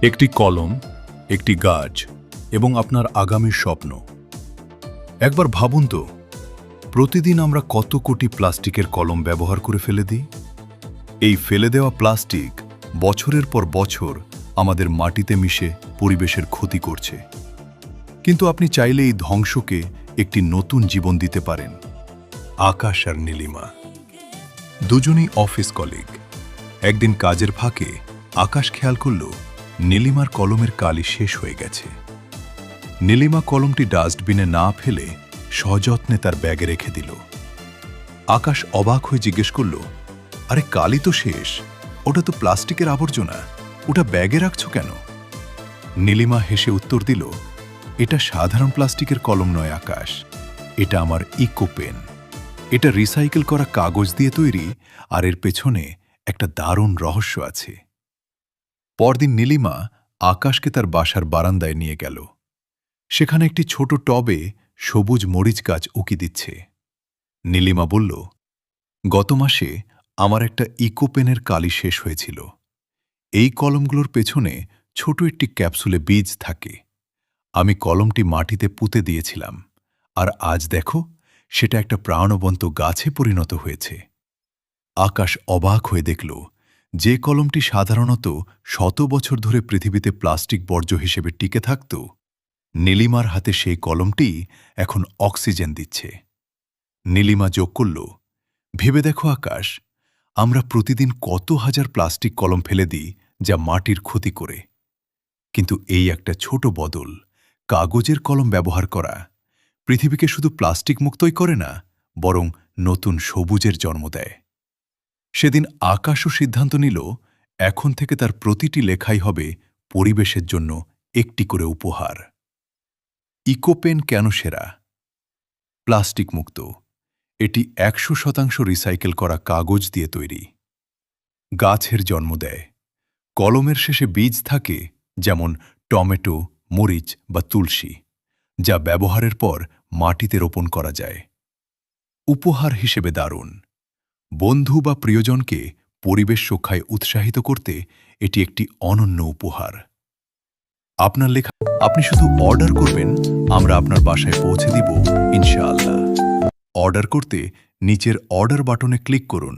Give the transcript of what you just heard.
একটি কলম, একটি গাছ এবং আপনার আগামীর স্বপ্ন। একবার ভাবুন তো, প্রতিদিন আমরা কত কোটি প্লাস্টিকের কলম ব্যবহার করে ফেলে দিই। এই ফেলে দেওয়া প্লাস্টিক বছরের পর বছর আমাদের মাটিতে মিশে পরিবেশের ক্ষতি করছে। কিন্তু আপনি চাইলে এই ধ্বংসকে একটি নতুন জীবন দিতে পারেন। আকাশ আর নীলিমা দুজনেই অফিস কলিগ। একদিন কাজের ফাঁকে আকাশ খেয়াল করল নীলিমার কলমের কালি শেষ হয়ে গেছে। নীলিমা কলমটি ডাস্টবিনে না ফেলে সযত্নে তার ব্যাগে রেখে দিল। আকাশ অবাক হয়ে জিজ্ঞেস করল, আরে কালি তো শেষ, ওটা তো প্লাস্টিকের আবর্জনা, ওটা ব্যাগে রাখছো কেন? নীলিমা হেসে উত্তর দিল, এটা সাধারণ প্লাস্টিকের কলম নয় আকাশ, এটা আমার ইকো পেন। এটা রিসাইকেল করা কাগজ দিয়ে তৈরি, আর এর পেছনে একটা দারুণ রহস্য আছে। পরদিন নীলিমা আকাশকে তার বাসার বারান্দায় নিয়ে গেল। সেখানে একটি ছোট টবে সবুজ মরিচ গাছ উকি দিচ্ছে। নীলিমা বলল, গত মাসে আমার একটা ইকো পেনের কালি শেষ হয়েছিল। এই কলমগুলোর পেছনে ছোট একটি ক্যাপসুলে বীজ থাকে। আমি কলমটি মাটিতে পুঁতে দিয়েছিলাম, আর আজ দেখো সেটা একটা প্রাণবন্ত গাছে পরিণত হয়েছে। আকাশ অবাক হয়ে দেখল, যে কলমটি সাধারণত শত বছর ধরে পৃথিবীতে প্লাস্টিক বর্জ্য হিসেবে টিকে থাকত, নীলিমার হাতে সেই কলমটি এখন অক্সিজেন দিচ্ছে। নীলিমা যোগ করল, ভেবে দেখো আকাশ, আমরা প্রতিদিন কত হাজার প্লাস্টিক কলম ফেলে দিই যা মাটির ক্ষতি করে। কিন্তু এই একটা ছোট বদল, কাগজের কলম ব্যবহার করা, পৃথিবীকে শুধু প্লাস্টিক মুক্তই করে না, বরং নতুন সবুজের জন্ম দেয়। সেদিন আকাশও সিদ্ধান্ত নিল, এখন থেকে তার প্রতিটি লেখাই হবে পরিবেশের জন্য একটি করে উপহার। ইকোপেন কেন সেরা? প্লাস্টিক মুক্ত, এটি 100% রিসাইকেল করা কাগজ দিয়ে তৈরি। গাছের জন্ম দেয়, কলমের শেষে বীজ থাকে, যেমন টমেটো, মরিচ বা তুলসী, যা ব্যবহারের পর মাটিতে রোপণ করা যায়। উপহার হিসেবে দারুণ, বন্ধু বা প্রিয়জনকে পরিবেশ রক্ষায় উৎসাহিত করতে এটি একটি অনন্য উপহার। আপনার লেখা আপনি শুধু অর্ডার করবেন, আমরা আপনার বাসায় পৌঁছে দিব ইনশাআল্লাহ। অর্ডার করতে নিচের অর্ডার বাটনে ক্লিক করুন।